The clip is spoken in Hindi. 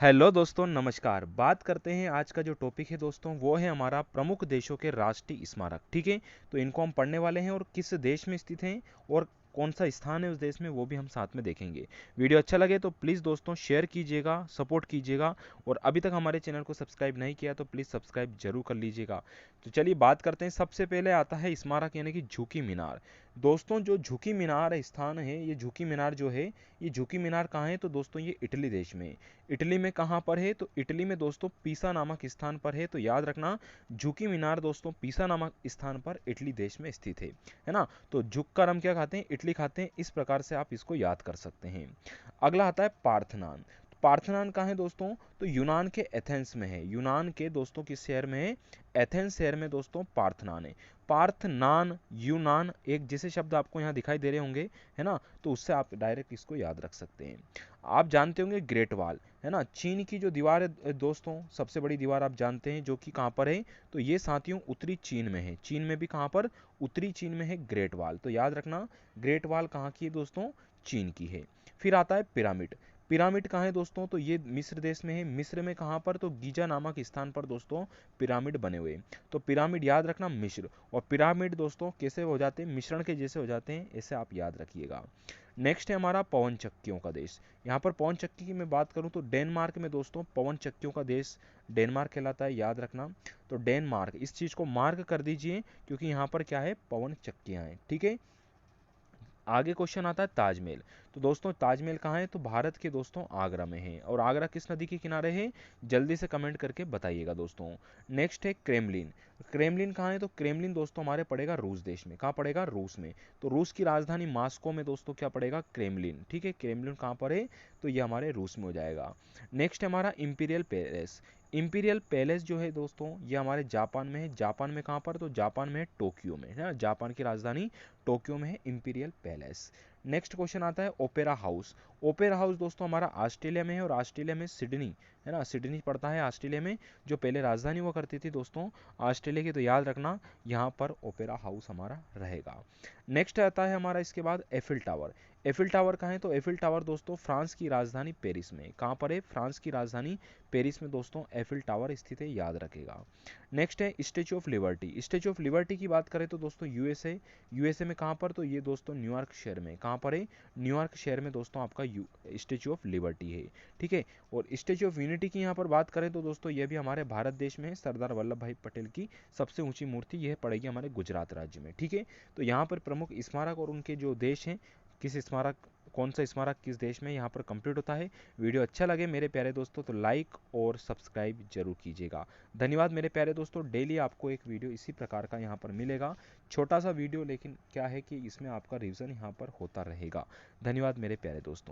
हेलो दोस्तों, नमस्कार। बात करते हैं आज का जो टॉपिक है दोस्तों, वो है हमारा प्रमुख देशों के राष्ट्रीय स्मारक। ठीक है, तो इनको हम पढ़ने वाले हैं और किस देश में स्थित हैं और कौन सा स्थान है उस देश में, वो भी हम साथ में देखेंगे। वीडियो अच्छा लगे तो प्लीज़ दोस्तों शेयर कीजिएगा, सपोर्ट कीजिएगा, और अभी तक हमारे चैनल को सब्सक्राइब नहीं किया तो प्लीज़ सब्सक्राइब जरूर कर लीजिएगा। तो चलिए बात करते हैं। सबसे पहले आता है स्मारक यानी कि झुकी मीनार। दोस्तों, जो झुकी मीनार स्थान है, ये झुकी मीनार जो है, ये झुकी मीनार कहाँ है? तो दोस्तों ये इटली देश में है। इटली में कहाँ पर है? तो इटली में दोस्तों पीसा नामक स्थान पर है। तो याद रखना, झुकी मीनार दोस्तों पीसा नामक स्थान पर इटली देश में स्थित है ना। तो झुक कर हम क्या खाते हैं? इटली खाते हैं। इस प्रकार से आप इसको याद कर सकते हैं। अगला आता है पार्थनान। पार्थनान कहाँ है दोस्तों? तो यूनान के एथेंस में है। यूनान के दोस्तों किस शहर में है? एथेंस शहर में दोस्तों पार्थनान है। पार्थनान, यूनान, एक जैसे शब्द आपको यहाँ दिखाई दे रहे होंगे, है ना, तो उससे आप डायरेक्ट इसको याद रख सकते हैं। आप जानते होंगे ग्रेट वॉल, है ना, चीन की जो दीवार है दोस्तों, सबसे बड़ी दीवार आप जानते हैं, जो कि कहाँ पर है? तो ये साथियों उत्तरी चीन में है। चीन में भी कहाँ पर? उत्तरी चीन में है ग्रेट वॉल। तो याद रखना, ग्रेट वॉल कहाँ की है दोस्तों? चीन की है। फिर आता है पिरामिड। पिरामिड कहाँ है दोस्तों? तो ये मिस्र देश में है। मिस्र में कहाँ पर? तो गीजा नामक स्थान पर दोस्तों पिरामिड बने हुए हैं। तो पिरामिड याद रखना मिस्र। और पिरामिड दोस्तों कैसे हो जाते हैं? मिश्रण के जैसे हो जाते हैं, ऐसे आप याद रखिएगा। नेक्स्ट है हमारा पवन चक्कियों का देश। यहाँ पर पवन चक्की की मैं बात करूँ तो डेनमार्क में दोस्तों पवन चक्कियों का देश डेनमार्क कहलाता है, याद रखना। तो डेनमार्क, इस चीज़ को मार्क कर दीजिए, क्योंकि यहाँ पर क्या है? पवन चक्कियाँ हैं। ठीक है। आगे क्वेश्चन आता है ताजमहल। तो दोस्तों ताजमहल कहाँ है? तो भारत के दोस्तों आगरा में है। और आगरा किस नदी के किनारे है? जल्दी से कमेंट करके बताइएगा दोस्तों। नेक्स्ट है क्रेमलिन। क्रेमलिन कहाँ है? तो क्रेमलिन दोस्तों हमारे पड़ेगा रूस देश में। कहाँ पड़ेगा? रूस में। तो रूस की राजधानी मॉस्को में दोस्तों क्या पड़ेगा? क्रेमलिन। ठीक है, क्रेमलिन कहाँ पर है? तो ये हमारे रूस में हो जाएगा। नेक्स्ट है हमारा इंपीरियल पैलेस। इंपीरियल पैलेस जो है दोस्तों, ये हमारे जापान में है। जापान में कहाँ पर? तो जापान में है टोक्यो में, है ना। जापान की राजधानी टोक्यो में है इंपीरियल पैलेस। नेक्स्ट क्वेश्चन आता है ओपेरा हाउस। ओपेरा हाउस दोस्तों हमारा ऑस्ट्रेलिया में है, और ऑस्ट्रेलिया में सिडनी, है ना, सिडनी पड़ता है ऑस्ट्रेलिया में, जो पहले राजधानी हुआ करती थी दोस्तों ऑस्ट्रेलिया की। तो याद रखना, यहाँ पर ओपेरा हाउस हमारा रहेगा। नेक्स्ट आता है हमारा इसके बाद एफिल टावर। एफिल टावर कहाँ है? तो एफिल टावर दोस्तों फ्रांस की राजधानी पेरिस में। कहाँ पर है? फ्रांस की राजधानी पेरिस में दोस्तों एफिल टावर स्थित है, याद रखेगा। नेक्स्ट है statue of liberty. Statue of liberty की बात करें तो दोस्तों यूएसए, यूएसए में कहाँ पर? तो ये दोस्तों न्यूयॉर्क शहर में। कहाँ पर है? न्यूयॉर्क शहर में दोस्तों आपका स्टेचू ऑफ लिबर्टी है। ठीक है। और स्टेचू ऑफ यूनिटी की यहाँ पर बात करें तो दोस्तों ये भी हमारे भारत देश में है। सरदार वल्लभ भाई पटेल की सबसे ऊंची मूर्ति यह पड़ेगी हमारे गुजरात राज्य में। ठीक है। तो यहाँ पर प्रमुख स्मारक और उनके जो देश हैं, किस स्मारक, कौन सा स्मारक किस देश में, यहाँ पर कंप्लीट होता है। वीडियो अच्छा लगे मेरे प्यारे दोस्तों तो लाइक और सब्सक्राइब जरूर कीजिएगा। धन्यवाद मेरे प्यारे दोस्तों। डेली आपको एक वीडियो इसी प्रकार का यहाँ पर मिलेगा। छोटा सा वीडियो, लेकिन क्या है कि इसमें आपका रिवीजन यहाँ पर होता रहेगा। धन्यवाद मेरे प्यारे दोस्तों।